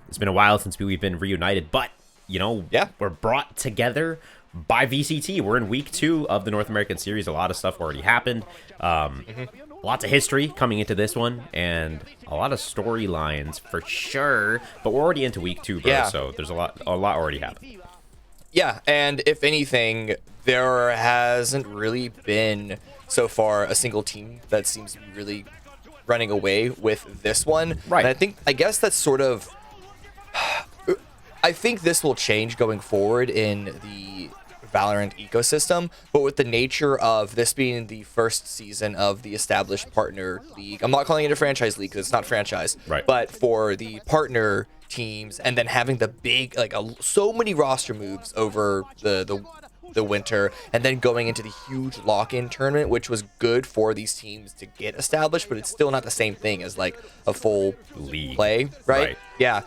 It's been a while since we've been reunited, but Yeah. we're brought together by VCT. We're in week 2 of the North American Series. A lot of stuff already happened. Lots of history coming into this one, and a lot of storylines for sure. But we're already into week 2, bro. Yeah. So there's a lot already happened. Yeah, and if anything, there hasn't really been so far a single team that seems to be really running away with this one. Right. And I guess that's sort of. I think this will change going forward in the Valorant ecosystem, but with the nature of this being the first season of the established partner league, I'm not calling it a franchise league because it's not franchise, Right. but for the partner teams, and then having the big so many roster moves over the winter, and then going into the huge lock-in tournament, which was good for these teams to get established, but it's still not the same thing as like a full League. play, right? Yeah.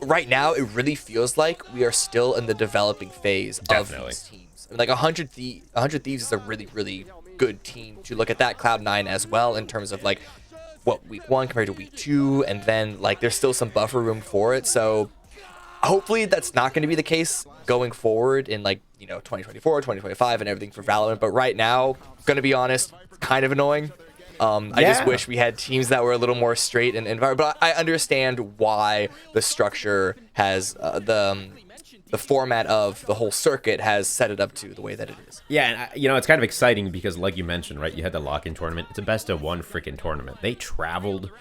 Right now, it really feels like we are still in the developing phase Definitely. of these teams. Like 100 Thieves is a really, really good team to look at. That Cloud9 as well, in terms of like what week 1 compared to week 2, and then like there's still some buffer room for it. So hopefully that's not going to be the case going forward in 2024, 2025, and everything for Valorant. But right now, gonna be honest, kind of annoying. I just Yeah. wish we had teams that were a little more straight and but I understand why the structure has the format of the whole circuit has set it up to the way that it is. Yeah, and it's kind of exciting because, like you mentioned, right, you had the lock-in tournament. It's a best-of-1 freaking tournament. They traveled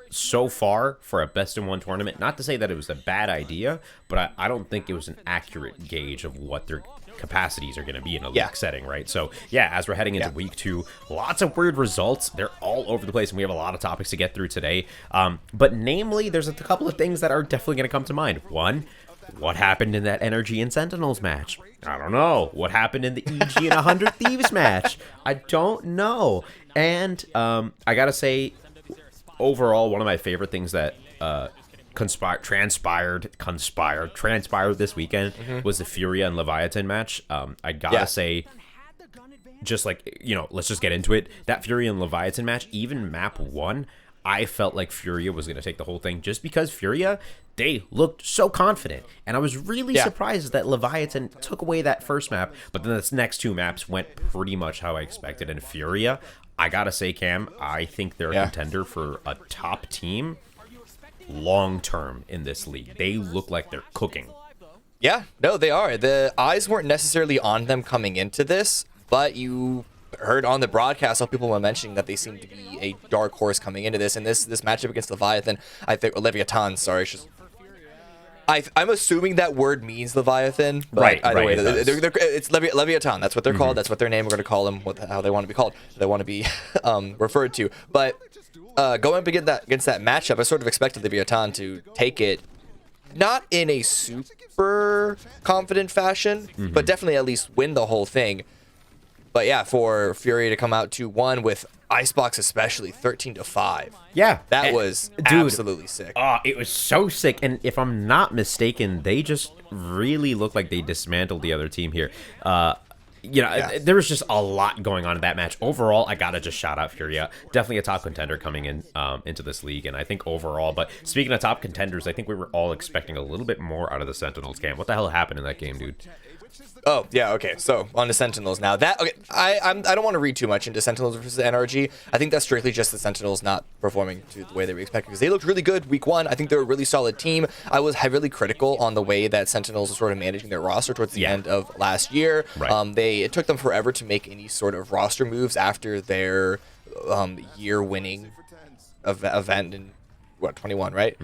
so far for a best-of-1 tournament. Not to say that it was a bad idea, but I don't think it was an accurate gauge of what their capacities are going to be in a league setting, right? So, yeah, as we're heading into week 2, lots of weird results. They're all over the place, and we have a lot of topics to get through today. But namely, there's a couple of things that are definitely going to come to mind. One, what happened in that Energy and Sentinels match? I don't know. What happened in the EG and 100 Thieves match? I don't know. And I got to say, overall, one of my favorite things that transpired this weekend was the Furia and Leviathan match. I gotta say, just let's just get into it. That Furia and Leviathan match, even map 1, I felt like Furia was gonna take the whole thing, just because Furia, they looked so confident, and I was really surprised that Leviathan took away that first map. But then the next 2 maps went pretty much how I expected. And Furia, I gotta say, Cam, I think they're a contender for a top team long term in this league. They look like they're cooking. Yeah, no, they are. The eyes weren't necessarily on them coming into this, but you heard on the broadcast how people were mentioning that they seem to be a dark horse coming into this. And this matchup against Leviathan, I think Leviathan, sorry, I'm assuming that word means Leviathan, but Right, either way, it it's Leviathan. That's what they're called. That's what their name. We're going to call them how they want to be called. They want to be referred to. But going up against that matchup, I sort of expected Leviathan to take it, not in a super confident fashion, but definitely at least win the whole thing. But yeah, for Fury to come out 2-1 with Icebox especially 13-5. Yeah, that was absolutely sick. Oh, it was so sick. And if I'm not mistaken, they just really look like they dismantled the other team here. There was just a lot going on in that match. Overall, I gotta just shout out Furia. Definitely a top contender coming in into this league, and I think overall. But speaking of top contenders, I think we were all expecting a little bit more out of the Sentinels game. What the hell happened in that game, dude? Oh yeah, okay. So on to Sentinels now. I don't want to read too much into Sentinels versus NRG. I think that's strictly just the Sentinels not performing to the way they were expected, because they looked really good week 1. I think they're a really solid team. I was heavily critical on the way that Sentinels were sort of managing their roster towards the end of last year. Right. It took them forever to make any sort of roster moves after their year-winning event in 21, right?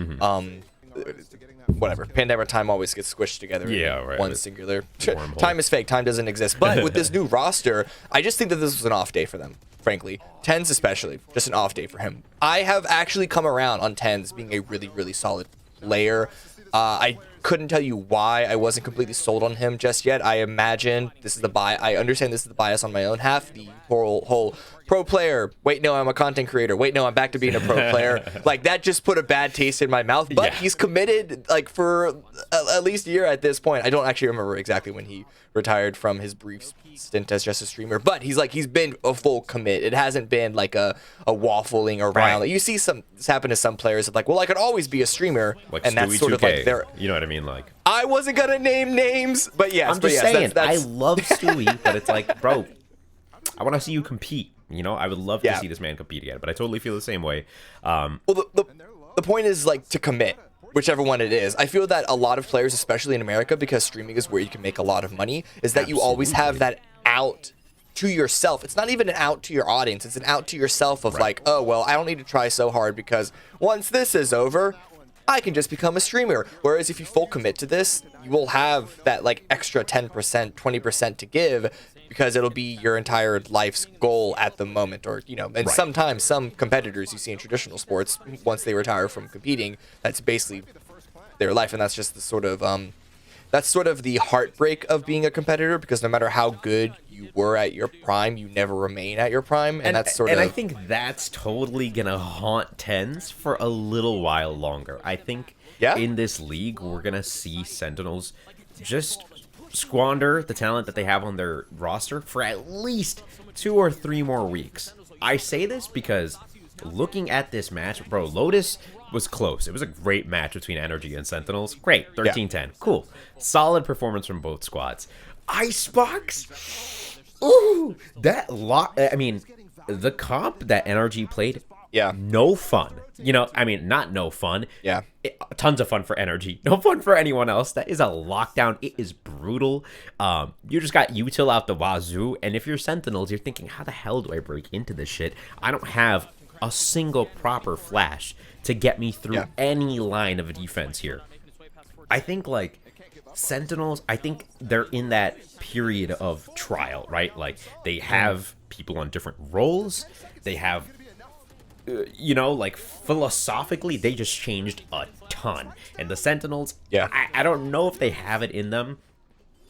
Whatever. Pandemic time always gets squished together in one singular. Time is fake. Time doesn't exist. But with this new roster, I just think that this was an off day for them, frankly. Tens especially, just an off day for him. I have actually come around on Tens being a really, really solid player. I couldn't tell you why I wasn't completely sold on him just yet. I imagine this is the bias. I understand this is the bias on my own half. The whole pro player. Wait, no, I'm a content creator. Wait, no, I'm back to being a pro player. Like, that just put a bad taste in my mouth. But he's committed, like, for at least year at this point. I don't actually remember exactly when he retired from his brief stint as just a streamer, but he's been a full commit. It hasn't been like a waffling around. Right. Like, you see this happen to some players of like, well, I could always be a streamer, like and that's sort 2K. of like their. You know what I mean? Like, I wasn't gonna name names, but yes, I'm just saying. That's... I love Stewie, but it's like, bro, I want to see you compete. You know, I would love to see this man compete again, but I totally feel the same way. Well, the point is like to commit. Whichever one it is. I feel that a lot of players, especially in America, because streaming is where you can make a lot of money, is that you always have that out to yourself. It's not even an out to your audience. It's an out to yourself of like, oh, well, I don't need to try so hard because once this is over, I can just become a streamer. Whereas if you full commit to this, you will have that like extra 10%, 20% to give because it'll be your entire life's goal at the moment. Or, you know, and sometimes some competitors you see in traditional sports, once they retire from competing, that's basically their life. And that's just the sort of, that's sort of the heartbreak of being a competitor, because no matter how good you were at your prime, you never remain at your prime. And that's sort of... And I think that's totally going to haunt Tens for a little while longer. I think in this league, we're going to see Sentinels just squander the talent that they have on their roster for at least 2 or 3 more weeks. I say this because looking at this match, bro, Lotus was close. It was a great match between Energy and Sentinels. Great, 13-10. Cool. Solid performance from both squads. Icebox, ooh, that lot. I mean, the comp that Energy played, no fun. You know, I mean, not no fun. Tons of fun for Energy. No fun for anyone else. That is a lockdown. It is brutal. You just got util out the wazoo, and if you're Sentinels, you're thinking, how the hell do I break into this shit? I don't have a single proper flash to get me through any line of defense here. I think, like, Sentinels, I think they're in that period of trial, right? Like, they have people on different roles. They have, you know, like, philosophically, they just changed a ton. And the Sentinels, I don't know if they have it in them,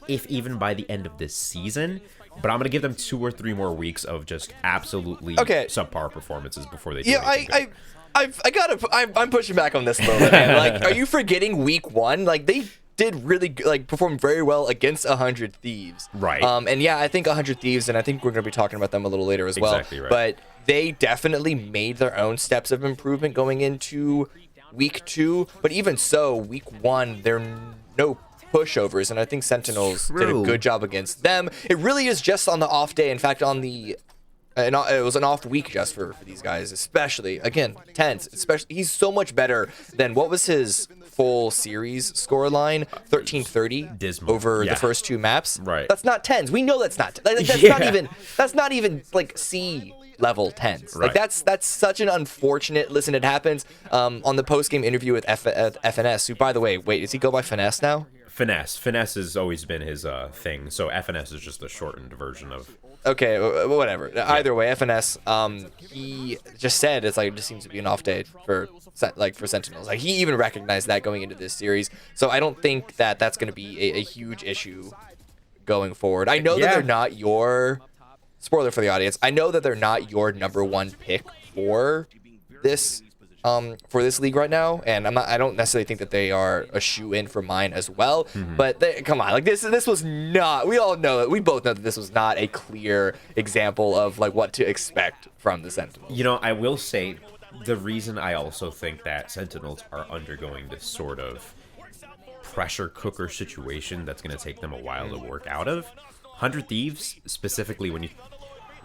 if even by the end of this season, but I'm going to give them 2 or 3 more weeks of just absolutely subpar performances before they do anything good. I'm pushing back on this a little bit, man. Like, are you forgetting week 1? Like, they did really perform very well against 100 Thieves. Right. And yeah, I think 100 Thieves, and I think we're going to be talking about them a little later as well. Exactly right. But they definitely made their own steps of improvement going into week 2. But even so, week 1, there are no pushovers, and I think Sentinels did a good job against them. It really is just on the off day. In fact, on the it was an off week just for these guys, especially, again, Tens, especially. He's so much better than, what was his full series scoreline? 13-30 dismal over the first 2 maps. Right. That's not Tens. We know that's not. Like, that's not even like C level Tens. Like, that's such an unfortunate. Listen, it happens. On the post game interview with FNS, who, by the way, wait, does he go by Finesse now? Finesse has always been his thing. So FNS is just a shortened version of. Okay, whatever. Either way, FNS, he just said it's like it just seems to be an off day for Sentinels. Like, he even recognized that going into this series. So I don't think that that's going to be a huge issue going forward. I know that they're not your spoiler for the audience. I know that they're not your #1 pick for this league right now, and I don't necessarily think that they are a shoe-in for mine as well. But come on, like this was not. We all know it. We both know that this was not a clear example of like what to expect from the Sentinels. You know, I will say the reason I also think that Sentinels are undergoing this sort of pressure cooker situation that's going to take them a while to work out of. 100 Thieves, specifically, when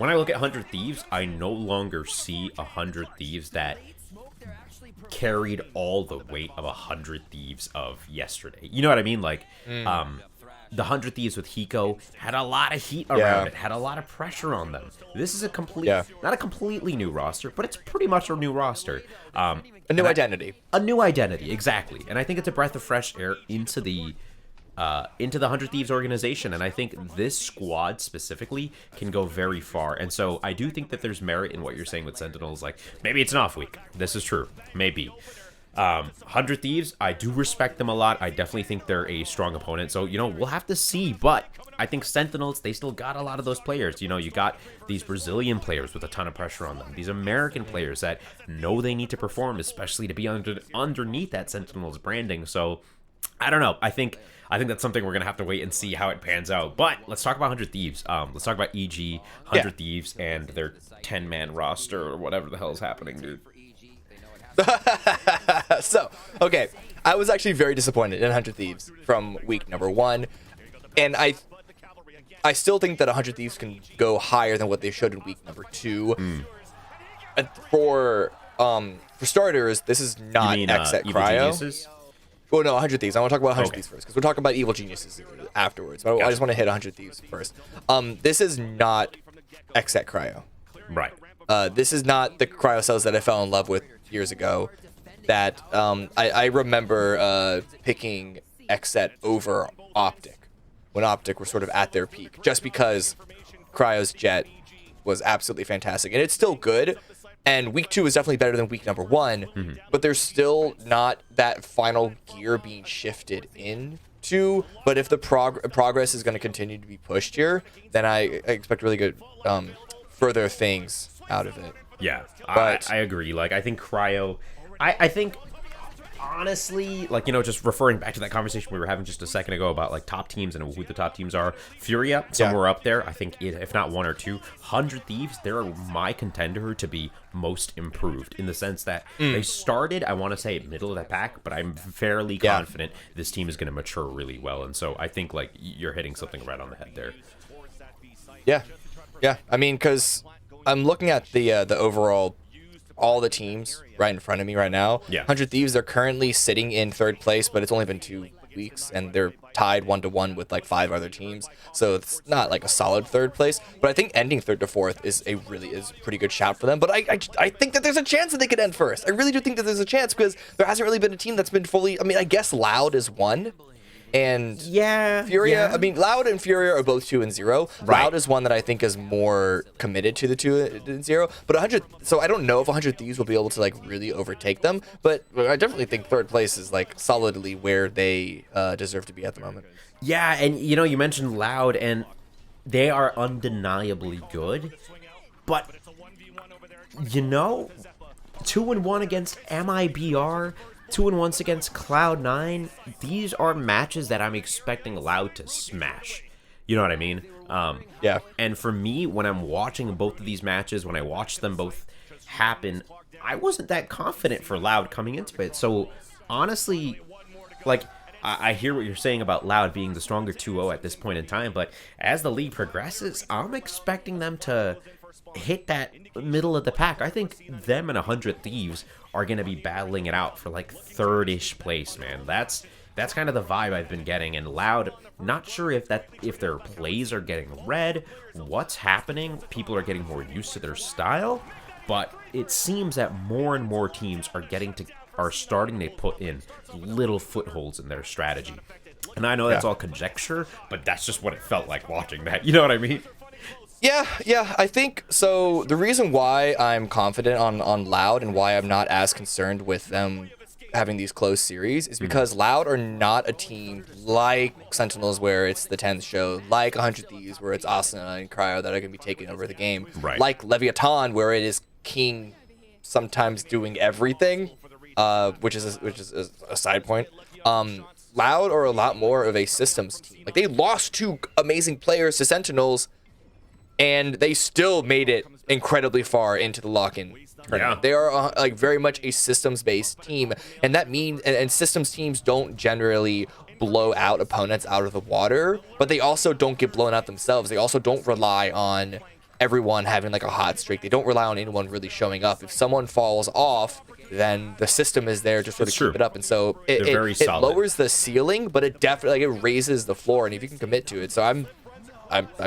I look at 100 Thieves, I no longer see 100 Thieves that carried all the weight of 100 Thieves of yesterday. You know what I mean? Like, the 100 Thieves with Hiko had a lot of heat around it, had a lot of pressure on them. This is a not a completely new roster, but it's pretty much a new roster. A new identity. A new identity, exactly. And I think it's a breath of fresh air into the 100 Thieves organization, and I think this squad specifically can go very far. And so I do think that there's merit in what you're saying with Sentinels. Like, maybe it's an off week. This is true. Maybe. 100 Thieves, I do respect them a lot. I definitely think they're a strong opponent. So, you know, we'll have to see. But I think Sentinels, they still got a lot of those players. You know, you got these Brazilian players with a ton of pressure on them. These American players that know they need to perform, especially to be underneath that Sentinels branding. So I don't know. I think that's something we're gonna have to wait and see how it pans out. But let's talk about 100 Thieves. Let's talk about EG, 100 Thieves, and their 10-man roster or whatever the hell is happening, dude. So, okay, I was actually very disappointed in 100 Thieves from week number 1, and I still think that 100 Thieves can go higher than what they should in week number 2. And for starters, this is not XSET Cryo. Well, no, 100 Thieves. I want to talk about 100 Thieves first, because we're talking about Evil Geniuses afterwards. But I just want to hit 100 Thieves first. This is not XSET Cryo. Right. This is not the Cryo cells that I fell in love with years ago. That I remember picking XSET over Optic when Optic were sort of at their peak, just because Cryo's Jet was absolutely fantastic, and it's still good. And week 2 is definitely better than week number 1, but there's still not that final gear being shifted into. But if the progress is going to continue to be pushed here, then I expect really good further things out of it. Yeah, but I agree. Like, I think Cryo, I think, honestly, like, you know, just referring back to that conversation we were having just a second ago about, like, top teams and who the top teams are, Furia, somewhere up there, I think, if not 1 or 2. 100 Thieves, they're my contender to be most improved, in the sense that they started, I want to say, middle of the pack, but I'm fairly confident this team is going to mature really well, and so I think, like, you're hitting something right on the head there. Yeah, I mean, because I'm looking at the overall, all the teams right in front of me right now. 100 Thieves, they're currently sitting in 3rd place, but it's only been 2 weeks, and they're tied 1-1 with like 5 other teams, so it's not like a solid 3rd place. But I think ending 3rd to 4th is a pretty good shout for them. But I think that there's a chance that they could end first. I really do think that there's a chance, because there hasn't really been a team that's been fully. I mean, I guess Loud is one. And Furia, I mean, Loud and Furia are both 2-0. Right. Loud is one that I think is more committed to the 2-0. But 100, so I don't know if 100 Thieves will be able to like really overtake them. But I definitely think 3rd place is like solidly where they deserve to be at the moment. Yeah, and you know, you mentioned Loud, and they are undeniably good. But you know, 2-1 against MIBR. 2-1 against Cloud9. These are matches that I'm expecting Loud to smash. You know what I mean? And for me, when I'm watching both of these matches, when I watch them both happen, I wasn't that confident for Loud coming into it. So, honestly, like, I hear what you're saying about Loud being the stronger 2-0 at this point in time, but as the league progresses, I'm expecting them to hit that middle of the pack. I think them and 100 Thieves are going to be battling it out for like 3rd-ish place, man. That's kind of the vibe I've been getting. And Loud, not sure if their plays are getting read, what's happening. People are getting more used to their style, but it seems that more and more teams are starting to put in little footholds in their strategy. And I know that's all conjecture, but that's just what it felt like watching that. You know what I mean? Yeah, I think so. The reason why I'm confident on Loud and why I'm not as concerned with them having these close series is because Loud are not a team like Sentinels, where it's the 10th show, like 100 Thieves, where it's Asuna and Cryo that are going to be taking over the game, like Leviathan, where it is King sometimes doing everything, which is a side point. Loud are a lot more of a systems team. Like, they lost 2 amazing players to Sentinels, and they still made it incredibly far into the lock-in tournament. They are like very much a systems-based team, and that means and systems teams don't generally blow out opponents out of the water, but they also don't get blown out themselves. They also don't rely on everyone having like a hot streak. They don't rely on anyone really showing up. If someone falls off, then the system is there to sort of keep it up, and so it lowers the ceiling, but it definitely it raises the floor, and if you can commit to it, so I'm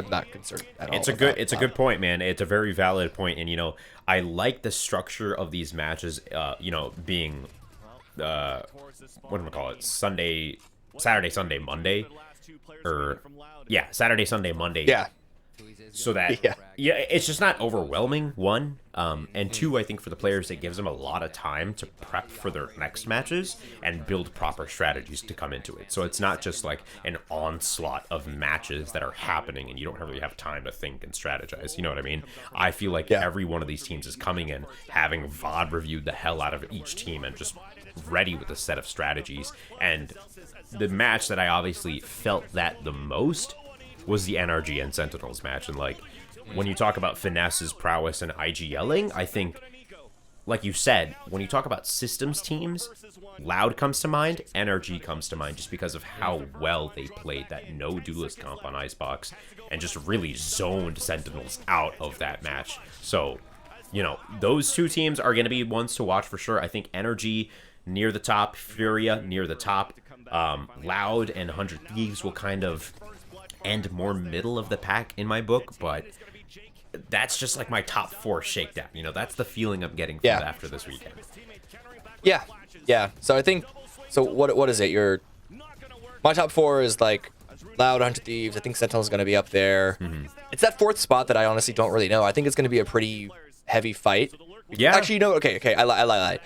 not concerned at all. It's a good point, man. It's a very valid point, and you know, I like the structure of these matches. You know, being what do we call it? Saturday, Sunday, Monday, or Saturday, Sunday, Monday. Yeah. So that it's just not overwhelming, one, and two, I think for the players, it gives them a lot of time to prep for their next matches and build proper strategies to come into it. So it's not just like an onslaught of matches that are happening and you don't really have time to think and strategize. You know what I mean? I feel like every one of these teams is coming in having VOD reviewed the hell out of each team and just ready with a set of strategies. And the match that I obviously felt that the most was the NRG and Sentinels match. And like, when you talk about Finesse's prowess and IGLing, I think, like you said, when you talk about systems teams, Loud comes to mind, NRG comes to mind, just because of how well they played that no duelist comp on Icebox and just really zoned Sentinels out of that match. So, you know, those two teams are going to be ones to watch for sure. I think NRG near the top, Furia near the top, Loud and 100 Thieves will kind of end more middle of the pack in my book, but that's just like my top 4 shakedown. You know, that's the feeling I'm getting from after this weekend. Yeah. So I think, so what is it? My top 4 is like Loud, 100 Thieves. I think Sentinel's going to be up there. It's that 4th spot that I honestly don't really know. I think it's going to be a pretty heavy fight. Yeah. Actually, you know, okay. I lied.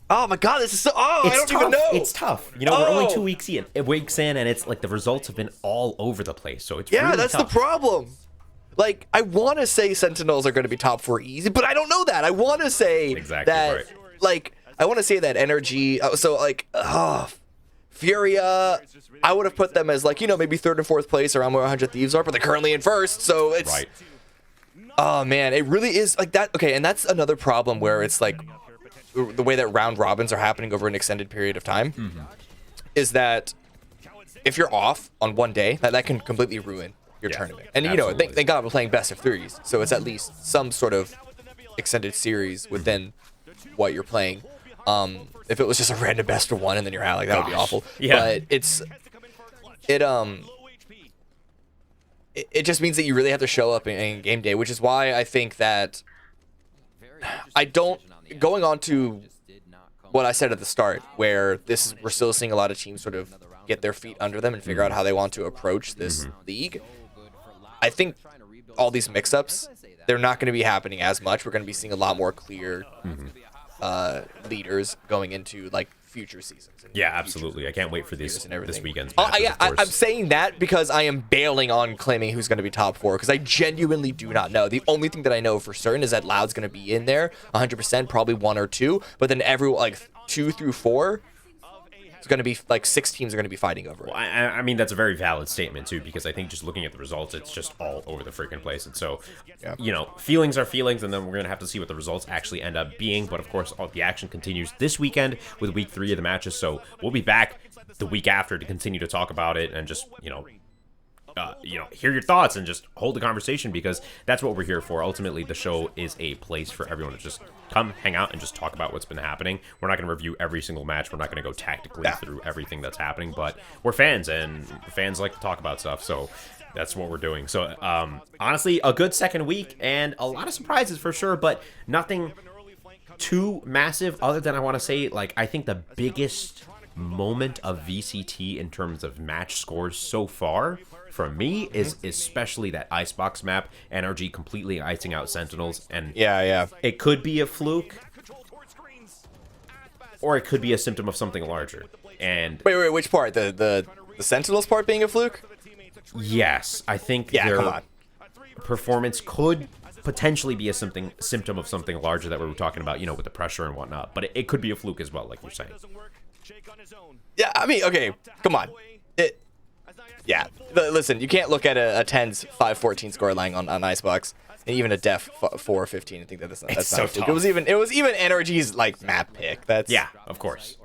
Oh my God, this is so. I don't even know. It's tough. You know, we're only 2 weeks in, and it's like the results have been all over the place. So it's really that's tough. the problem. Like, I want to say Sentinels are going to be top 4 easy, but I don't know that. I want to say that, like, I want to say that energy. So, like, Furia, I would have put them as, like, you know, maybe 3rd and 4th place around where 100 Thieves are, but they're currently in 1st. So it's. Right. Oh, man, it really is like that. Okay, and that's another problem where it's like the way that round robins are happening over an extended period of time is that if you're off on one day, that can completely ruin your tournament. And you know, thank God we're playing best of 3s, so it's at least some sort of extended series within what you're playing. If it was just a random best of 1 and then you're out, like that would be awful. Yeah. But it just means that you really have to show up in game day, which is why I think that going on to what I said at the start, where we're still seeing a lot of teams sort of get their feet under them and figure out how they want to approach this league. I think all these mix-ups, they're not going to be happening as much. We're going to be seeing a lot more clear leaders going into like future seasons. Yeah, absolutely. I can't wait for this weekend's matches, I'm saying that because I am bailing on claiming who's going to be top 4 because I genuinely do not know. The only thing that I know for certain is that Loud's going to be in there 100%, probably 1 or 2, but then everyone like 2 through 4. It's going to be like 6 teams are going to be fighting over it. Well, I mean, that's a very valid statement, too, because I think just looking at the results, it's just all over the freaking place. And so, you know, feelings are feelings, and then we're going to have to see what the results actually end up being. But, of course, all the action continues this weekend with week 3 of the matches. So we'll be back the week after to continue to talk about it and just, you know, hear your thoughts and just hold the conversation because that's what we're here for. Ultimately, the show is a place for everyone to just come, hang out, and just talk about what's been happening. We're not going to review every single match. We're not going to go tactically through everything that's happening, but we're fans, and fans like to talk about stuff, so that's what we're doing. So, honestly, a good second week, and a lot of surprises for sure, but nothing too massive other than I want to say, like, I think the biggest moment of VCT in terms of match scores so far for me is especially that Icebox map, NRG completely icing out Sentinels, and it could be a fluke, or it could be a symptom of something larger. And wait, which part? The Sentinels part being a fluke? Yes, I think their performance could potentially be a symptom of something larger that we were talking about, you know, with the pressure and whatnot. But it could be a fluke as well, like you're saying. Yeah, I mean, okay, come on. Listen, you can't look at a 10's 5-14 score lying on Icebox, and even a def 4-15 and think that's not so tough. It was even NRG's like map pick. Yeah, of course.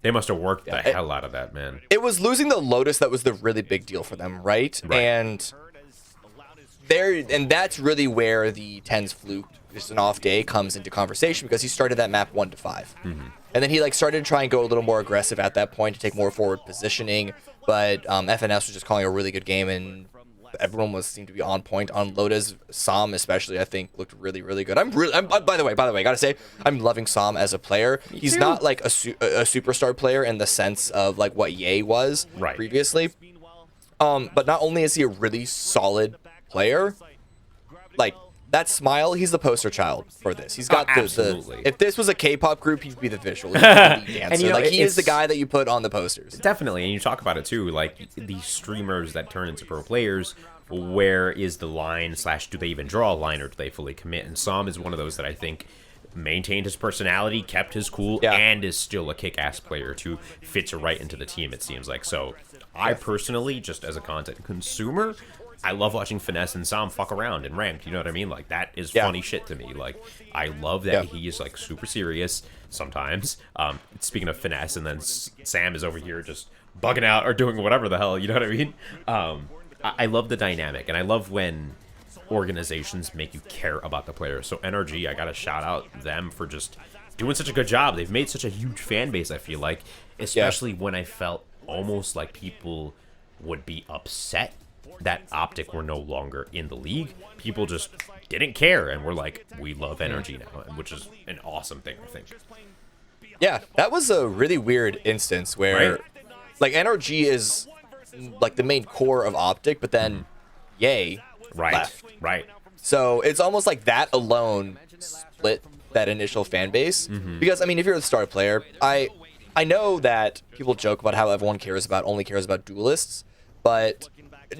They must have worked the hell out of that, man. It was losing the Lotus that was the really big deal for them, right? And that's really where the 10's fluke, just an off day, comes into conversation because he started that map 1-5. And then he like started to try and go a little more aggressive at that point to take more forward positioning. But FNS was just calling a really good game, and everyone seemed to be on point on Lotus. Som especially, I think, looked really, really good. By the way, I gotta say, I'm loving Som as a player. He's not like a superstar player in the sense of like what Ye was previously. But not only is he a really solid player, like that smile, he's the poster child for this. He's got the if this was a K-pop group, he'd be the visual. He'd be the lead dancer. And, you know, like he is the guy that you put on the posters. Definitely, and you talk about it too, like these streamers that turn into pro players, where is the line / do they even draw a line or do they fully commit? And Som is one of those that I think maintained his personality, kept his cool, and is still a kick-ass player to fit right into the team, it seems like. So I personally, just as a content consumer, I love watching Finesse and Sam fuck around and ranked, you know what I mean? Like, that is funny shit to me. Like, I love that he is, like, super serious sometimes. Speaking of Finesse, and then Sam is over here just bugging out or doing whatever the hell, you know what I mean? I love the dynamic, and I love when organizations make you care about the players. So NRG, I gotta shout out them for just doing such a good job. They've made such a huge fan base, I feel like, especially when I felt almost like people would be upset that Optic were no longer in the league. People just didn't care and were like, we love NRG now, which is an awesome thing, I think. Yeah, that was a really weird instance where like NRG is like the main core of Optic, but then Yay left. Right. So it's almost like that alone split that initial fan base. Because I mean, if you're the star player, I know that people joke about how everyone only cares about duelists, but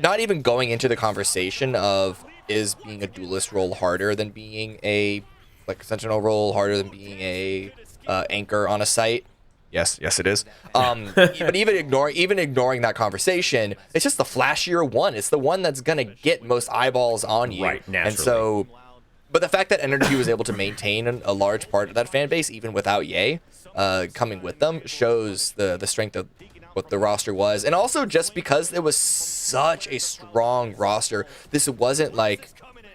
not even going into the conversation of is being a duelist role harder than being a sentinel role, harder than being a anchor on a site. Yes, it is. But even ignoring that conversation, it's just the flashier one. It's the one that's gonna get most eyeballs on you. Right, naturally. And so, but the fact that NRG was able to maintain a large part of that fan base, even without Yay coming with them, shows the strength of what the roster was. And also just because it was such a strong roster, this wasn't like,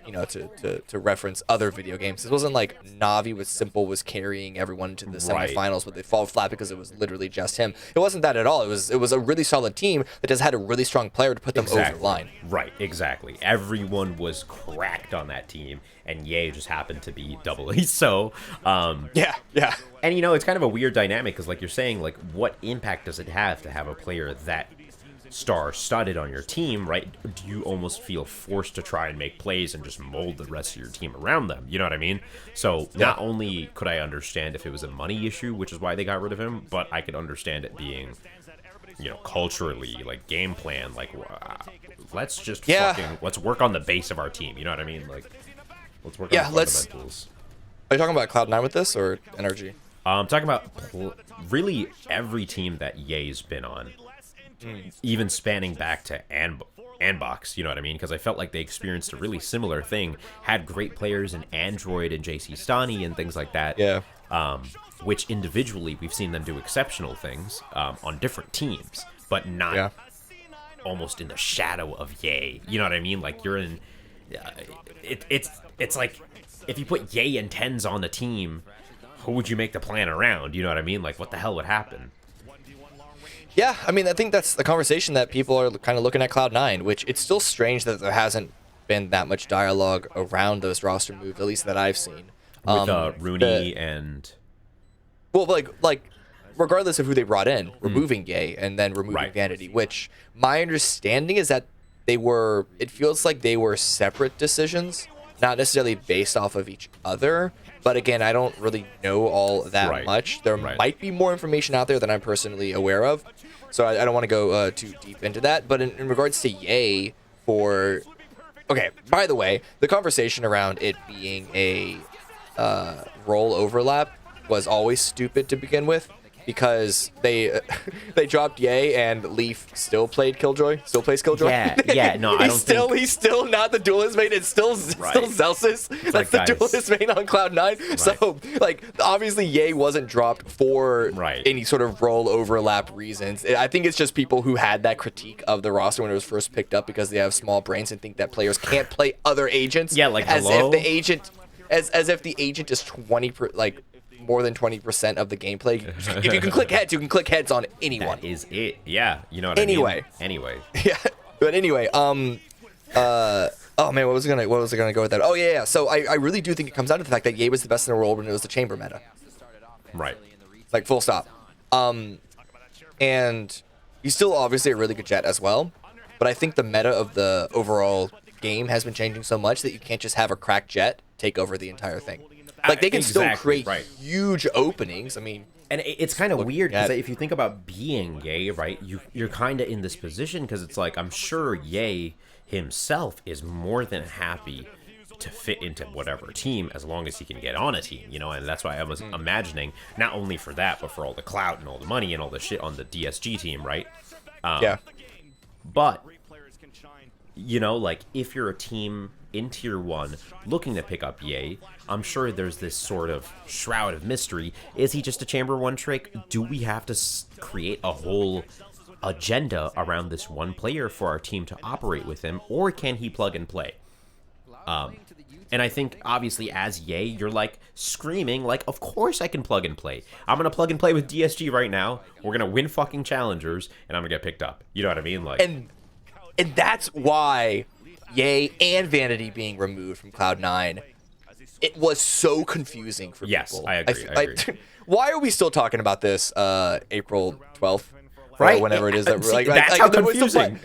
you know, to reference other video games, this wasn't like Navi with Simple was carrying everyone to the semifinals, but they fall flat because it was literally just him. It wasn't that at all. It was a really solid team that just had a really strong player to put them over the line. Right, exactly. Everyone was cracked on that team, and Yay just happened to be doubly so. Yeah. And, you know, it's kind of a weird dynamic because, like you're saying, like, what impact does it have to have a player that star-studded on your team, right? Do you almost feel forced to try and make plays and just mold the rest of your team around them? You know what I mean? So not only could I understand if it was a money issue, which is why they got rid of him, but I could understand it being, you know, culturally, like, game plan, like, let's just let's work on the base of our team. You know what I mean? Like, let's work on the fundamentals. Are you talking about Cloud9 with this or NRG? I'm talking about really every team that Ye's been on. Even spanning back to Anbox, you know what I mean? Because I felt like they experienced a really similar thing. Had great players in Android and JC Stani and things like that. Yeah. Which individually we've seen them do exceptional things on different teams, but not almost in the shadow of Yay. You know what I mean? Like you're in. It's like if you put Yay and Tens on the team, who would you make the plan around? You know what I mean? Like what the hell would happen? Yeah, I mean, I think that's the conversation that people are kind of looking at Cloud9, which it's still strange that there hasn't been that much dialogue around those roster moves, at least that I've seen. With Rooney and... Well, like, regardless of who they brought in, removing Yay and then removing Vanity, which my understanding is that it feels like they were separate decisions, not necessarily based off of each other. But again, I don't really know all that much. There might be more information out there than I'm personally aware of. So I don't want to go too deep into that. But in regards to Yay okay, by the way, the conversation around it being a role overlap was always stupid to begin with. Because they dropped Yay and Leaf still plays Killjoy. He's still not the duelist main. It's still Zelsis. That's the duelist main on Cloud9. So like obviously Yay wasn't dropped for any sort of role overlap reasons. I think it's just people who had that critique of the roster when it was first picked up because they have small brains and think that players can't play other agents. Yeah, like as if the agent is 20% more than 20% of the gameplay. If you can click heads, you can click heads on anyone. That is it. Yeah, you know what I mean? Anyway. Yeah, but anyway, oh man, what was I gonna go with that? Oh yeah. So I really do think it comes down to the fact that Yay was the best in the world when it was the chamber meta. Right. Like full stop. And he's still obviously a really good jet as well, but I think the meta of the overall game has been changing so much that you can't just have a cracked jet take over the entire thing. Like they can still create huge openings. I mean, and it's kind of weird because if you think about being Yay, right, you're kind of in this position because it's like I'm sure Yay himself is more than happy to fit into whatever team as long as he can get on a team, you know, and that's why I was imagining not only for that, but for all the clout and all the money and all the shit on the DSG team, right? Yeah. But, you know, like, if you're a team in Tier 1 looking to pick up Ye, I'm sure there's this sort of shroud of mystery. Is he just a Chamber 1 trick? Do we have to create a whole agenda around this one player for our team to operate with him, or can he plug and play? And I think, obviously, as Ye, you're, like, screaming, like, of course I can plug and play. I'm going to plug and play with DSG right now. We're going to win fucking challengers, and I'm going to get picked up. You know what I mean? Like, And that's why Ye and Vanity being removed from Cloud9, it was so confusing for people. Yes, I agree. Why are we still talking about this April 12th? Right, or whenever it is that see, that's how confusing.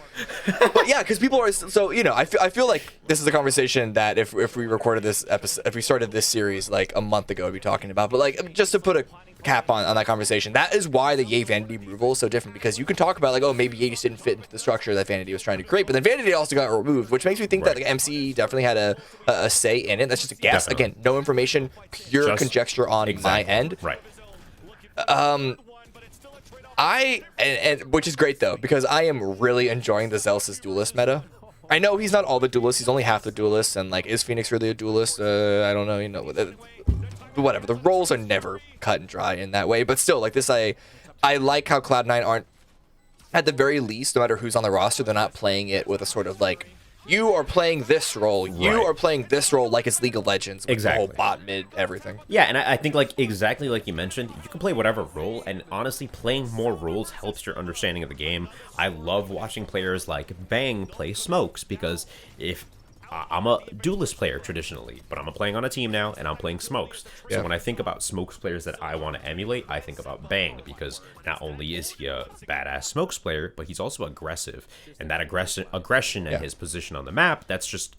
But yeah, because people are so, you know, I feel like this is a conversation that if we recorded this episode, if we started this series like a month ago, we'd be talking about. But like, just to put a cap on that conversation, that is why the Ye Vanity removal is so different, because you can talk about like, oh, maybe Ye just didn't fit into the structure that Vanity was trying to create, but then Vanity also got removed, which makes me think that like MCE definitely had a say in it. That's just a guess. Definitely. Again, no information, pure just conjecture on my end. Right. And which is great though, because I am really enjoying the Zelsis duelist meta. I know he's not all the duelists, he's only half the duelist, and like, is Phoenix really a duelist? I don't know, you know, whatever. The roles are never cut and dry in that way, but still, like this, I like how Cloud9 aren't, at the very least, no matter who's on the roster, they're not playing it with a sort of like, you are playing this role. You are playing this role like it's League of Legends. With the whole bot mid, everything. Yeah, and I think like exactly like you mentioned, you can play whatever role, and honestly, playing more roles helps your understanding of the game. I love watching players like Bang play Smokes, because if I'm a duelist player traditionally, but I'm playing on a team now, and I'm playing Smokes. So when I think about Smokes players that I want to emulate, I think about Bang, because not only is he a badass Smokes player, but he's also aggressive. And that aggression and his position on the map, that's just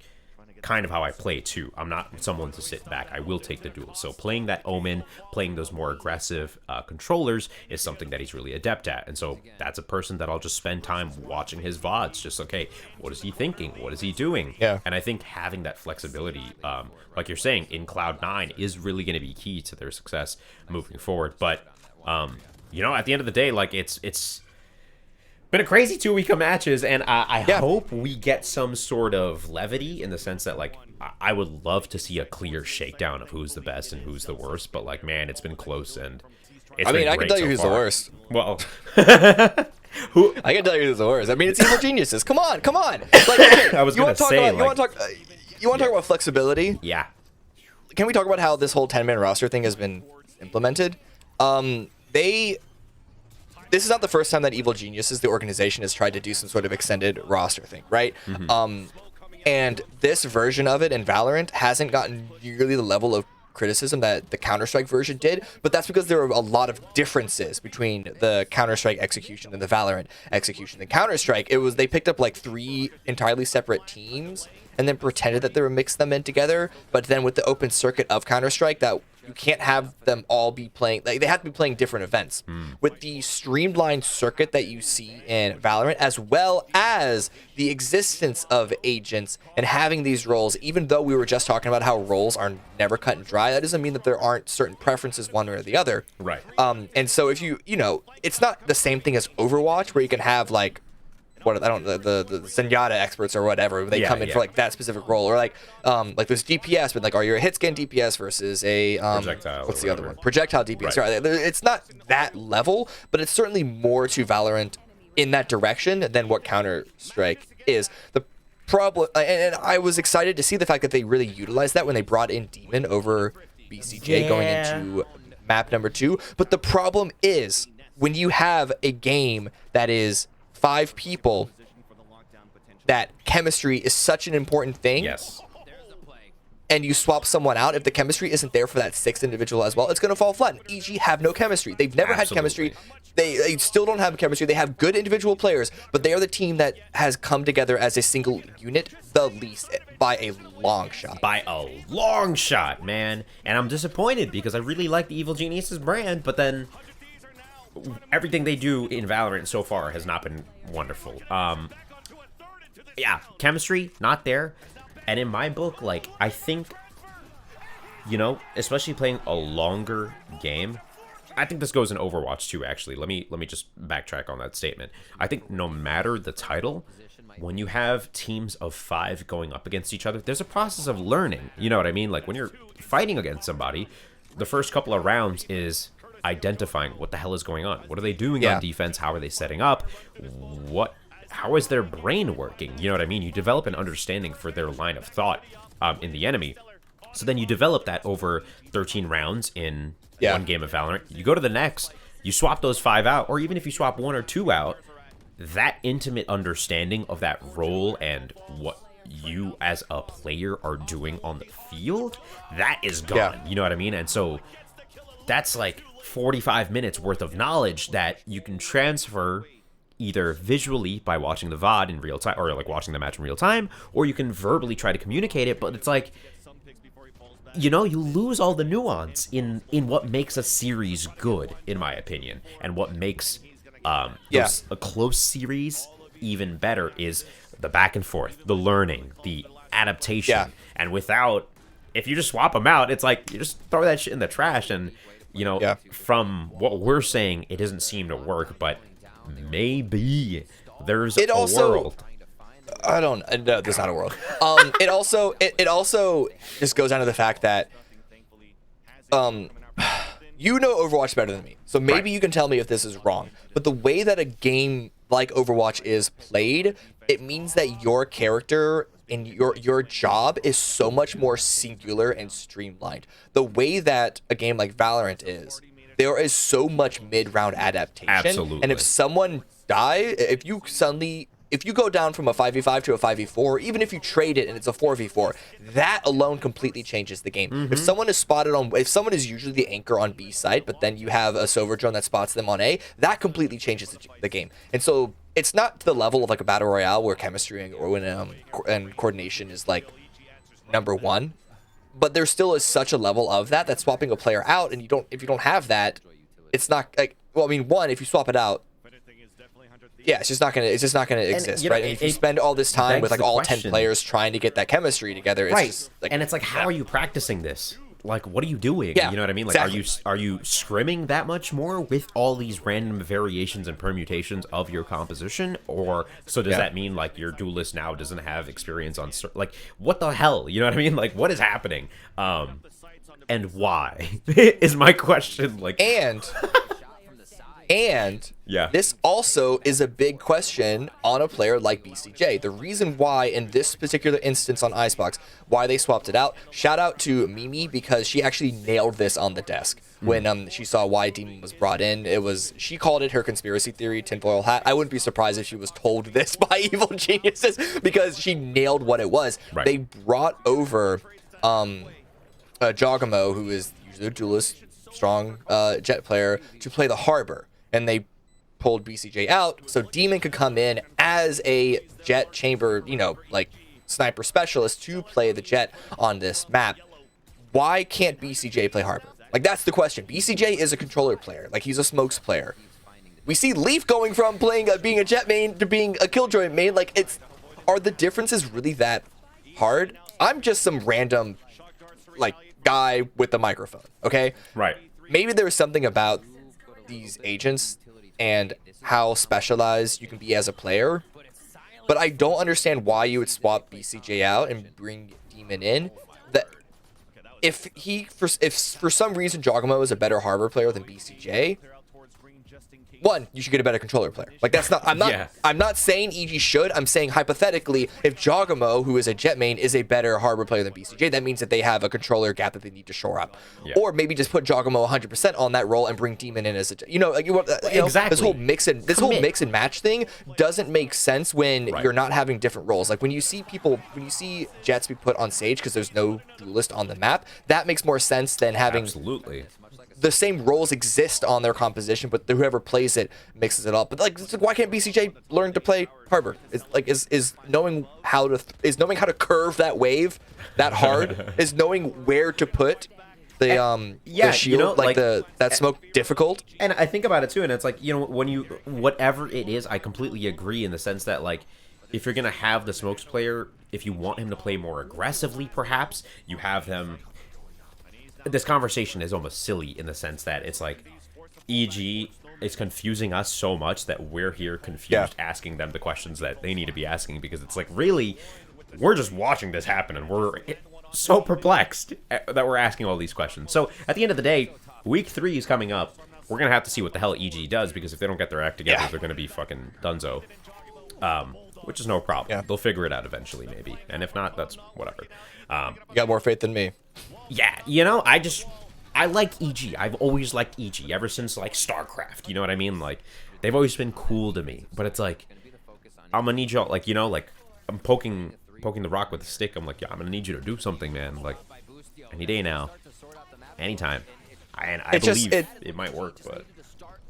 kind of how I play too. I'm not someone to sit back. I will take the duel. So playing that Omen, playing those more aggressive controllers is something that he's really adept at. And so that's a person that I'll just spend time watching his VODs. Just, okay, what is he thinking? What is he doing? Yeah. And I think having that flexibility, like you're saying, in Cloud9 is really going to be key to their success moving forward. But, you know, at the end of the day, like, it's been a crazy 2-week of matches, and I hope we get some sort of levity in the sense that, like, I would love to see a clear shakedown of who's the best and who's the worst, but, like, man, it's been close, and it's been I can tell you who's the worst. Well, who? I can tell you who's the worst. I mean, it's Evil Geniuses. Come on. Like, okay, I was going to say, you want to talk about flexibility? Yeah. Can we talk about how this whole 10-man roster thing has been implemented? This is not the first time that Evil Geniuses, the organization, has tried to do some sort of extended roster thing, right? Mm-hmm. And this version of it in Valorant hasn't gotten nearly the level of criticism that the Counter-Strike version did, but that's because there are a lot of differences between the Counter-Strike execution and the Valorant execution. In Counter-Strike, they picked up like 3 entirely separate teams and then pretended that they were mixed them in together, but then with the open circuit of Counter-Strike, that you can't have them all be playing, like, they have to be playing different events. With the streamlined circuit that you see in Valorant, as well as the existence of agents and having these roles, even though we were just talking about how roles are never cut and dry, that doesn't mean that there aren't certain preferences one way or the other. Right. And so if you know, it's not the same thing as Overwatch, where you can have like, the Zenyatta experts or whatever, they come in for like that specific role, or like there's DPS, but like, are you a hit scan DPS versus a projectile? What's the other one? Projectile DPS. Right. It's not that level, but it's certainly more to Valorant in that direction than what Counter-Strike is. The problem, and I was excited to see the fact that they really utilized that when they brought in Demon over BCJ going into map number 2. But the problem is, when you have a game that is 5 people, that chemistry is such an important thing. Yes. And you swap someone out, if the chemistry isn't there for that 6th individual as well, it's going to fall flat. EG have no chemistry. They've never had chemistry. They still don't have chemistry. They have good individual players, but they are the team that has come together as a single unit the least, by a long shot. By a long shot, man. And I'm disappointed because I really like the Evil Geniuses brand, but then everything they do in Valorant so far has not been wonderful. Yeah, chemistry, not there. And in my book, like, I think, you know, especially playing a longer game, I think this goes in Overwatch too, actually. Let me just backtrack on that statement. I think no matter the title, when you have teams of 5 going up against each other, there's a process of learning. You know what I mean? Like, when you're fighting against somebody, the first couple of rounds is identifying what the hell is going on. What are they doing on defense? How are they setting up? How is their brain working? You know what I mean? You develop an understanding for their line of thought in the enemy. So then you develop that over 13 rounds in one game of Valorant. You go to the next, you swap those 5 out, or even if you swap 1 or 2 out, that intimate understanding of that role and what you as a player are doing on the field, that is gone. You know what I mean? And so that's like 45 minutes worth of knowledge that you can transfer either visually by watching the VOD in real time, or like watching the match in real time, or you can verbally try to communicate it, but it's like, you know, you lose all the nuance in what makes a series good, in my opinion, and what makes a close series even better is the back and forth, the learning, the adaptation, and if you just swap them out, it's like you just throw that shit in the trash, and you know, from what we're saying, it doesn't seem to work, but maybe there's a world. I don't. No, there's not a world. It also just goes down to the fact that, you know Overwatch better than me, so maybe you can tell me if this is wrong. But the way that a game like Overwatch is played, it means that your character and your job is so much more singular and streamlined. The way that a game like Valorant is, there is so much mid-round adaptation. Absolutely. And if someone dies, if you go down from a 5v5 to a 5v4, even if you trade it and it's a 4v4, that alone completely changes the game. If someone is if someone is usually the anchor on B site, but then you have a Silver drone that spots them on A, that completely changes the game. And so it's not to the level of like a battle royale where chemistry and coordination is like #1, but there still is such a level of that swapping a player out, and if you don't have that, it's not like, well, I mean, one, if you swap it out, it's just not gonna exist, right? And if you spend all this time with like all 10 players trying to get that chemistry together, it's just like, and it's like, how are you practicing this? Like, what are you doing? Yeah, you know what I mean? Like, exactly. are you scrimming that much more with all these random variations and permutations of your composition? Or so does that mean like your duelist now doesn't have experience on like, what the hell? You know what I mean? Like, what is happening? And why is my question. Like, And this also is a big question on a player like BCJ. The reason why, in this particular instance on Icebox, why they swapped it out, shout out to Mimi, because she actually nailed this on the desk when she saw why Demon was brought in. She called it her conspiracy theory, tinfoil hat. I wouldn't be surprised if she was told this by evil geniuses, because she nailed what it was. Right. They brought over Jogamo, who is usually a duelist, strong jet player, to play the Harbor. And they pulled BCJ out so Demon could come in as a jet chamber, like sniper specialist to play the jet on this map. Why can't BCJ play Harbor? Like, that's the question. BCJ is a controller player. Like, he's a smokes player. We see Leaf going from being a jet main to being a killjoy main. Like, are the differences really that hard? I'm just some random, like, guy with a microphone, okay? Right. Maybe there's something about these agents and how specialized you can be as a player, but I don't understand why you would swap BCJ out and bring Demon in. That if for some reason Jogamo is a better Harbor player than BCJ, one, you should get a better controller player. Like, that's not, I'm not saying EG should. I'm saying hypothetically, if Jogamo, who is a jet main, is a better Harbor player than BCJ, that means that they have a controller gap that they need to shore up. Yeah. Or maybe just put Jogamo 100% on that role and bring Demon in as a, exactly. This whole mix and match thing doesn't make sense when you're not having different roles. Like, when you see jets be put on Sage because there's no duelist on the map, that makes more sense than having the same roles exist on their composition, but whoever plays it mixes it up. But like, why can't BCJ learn to play Harbor? Is knowing how to curve that wave that hard, is knowing where to put the shield, that smoke difficult. And I think about it too, and it's like, when whatever it is, I completely agree in the sense that, like, if you're going to have the Smokes player, if you want him to play more aggressively, perhaps, you have them... This conversation is almost silly in the sense that it's like, EG is confusing us so much that we're here confused asking them the questions that they need to be asking, because it's like, really, we're just watching this happen and we're so perplexed that we're asking all these questions. So at the end of the day, week 3 is coming up. We're going to have to see what the hell EG does, because if they don't get their act together, they're going to be fucking dunzo. Which is no problem. Yeah. They'll figure it out eventually, maybe. And if not, that's whatever. You got more faith than me. Yeah, you know, I like EG. I've always liked EG ever since, like, StarCraft. You know what I mean? Like, they've always been cool to me. But it's like, I'm gonna need y'all, like, you know, like, I'm poking the rock with a stick. I'm like, yeah, I'm gonna need you to do something, man. Like, any day now. Anytime. And I believe it might work, but...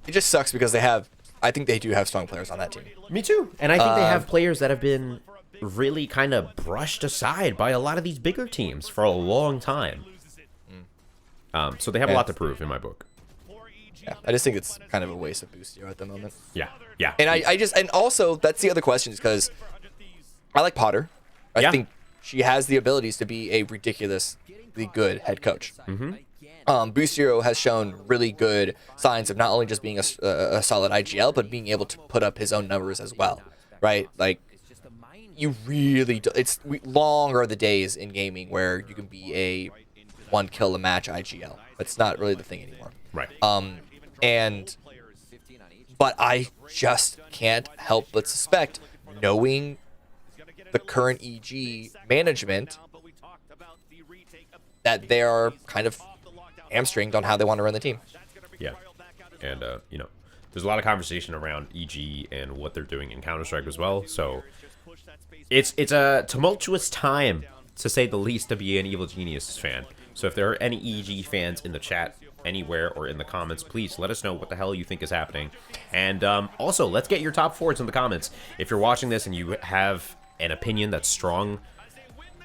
It just sucks because I think they do have strong players on that team. Me too. And I think they have players that have been really kind of brushed aside by a lot of these bigger teams for a long time. So they have a lot to prove in my book. Yeah, I just think it's kind of a waste of Boostio at the moment. Yeah, yeah. And and also, that's the other question, is because I like Potter. I think she has the abilities to be a ridiculously good head coach. Boostio has shown really good signs of not only just being a solid IGL, but being able to put up his own numbers as well, right? Like, you really do. Long are the days in gaming where you can be a 1 kill a match IGL. That's not really the thing anymore. Right. But I just can't help but suspect, knowing the current EG management, that they are kind of hamstringed on how they want to run the team. Yeah. And, you know, there's a lot of conversation around EG and what they're doing in Counter-Strike as well. So it's a tumultuous time, to say the least, to be an Evil Geniuses fan. So if there are any EG fans in the chat anywhere or in the comments, please let us know what the hell you think is happening. And also, let's get your top 4s in the comments. If you're watching this and you have an opinion that's strong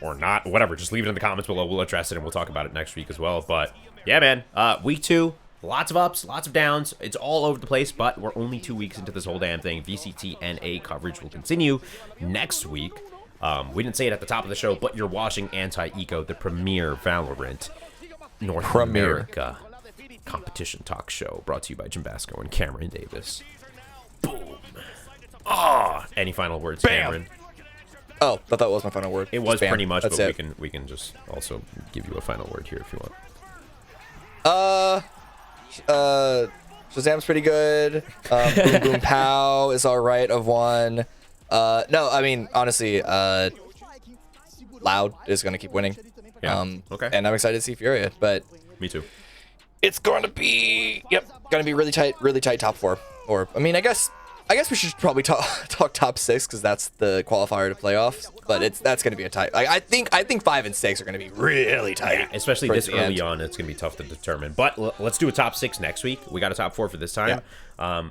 or not, whatever, just leave it in the comments below. We'll address it and we'll talk about it next week as well. But yeah, man, week 2, lots of ups, lots of downs. It's all over the place, but we're only 2 weeks into this whole damn thing. VCT NA coverage will continue next week. We didn't say it at the top of the show, but you're watching Anti-Eco, the premier Valorant North America competition talk show, brought to you by Jim Basco and Cameron Davis. Boom. Any final words, Cameron? Oh, I thought that was my final word. It was pretty much, but we can just also give you a final word here if you want. Shazam's pretty good. Boom Boom Pow is all right of 1. No, I mean, honestly, Loud is going to keep winning. Yeah. Okay. And I'm excited to see Furia, but... Me too. It's going to be... going to be really tight top 4. Or, I mean, I guess we should probably talk top 6, because that's the qualifier to playoffs. But that's going to be a tight... I think 5 and 6 are going to be really tight. Yeah, especially this early on, it's going to be tough to determine. But let's do a top 6 next week. We got a top 4 for this time.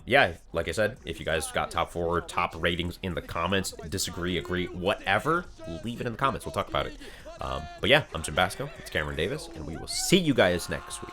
Yeah, like I said, if you guys got top 4, top ratings in the comments, disagree, agree, whatever, leave it in the comments. We'll talk about it. But yeah, I'm Jim Basco. It's Cameron Davis, and we will see you guys next week.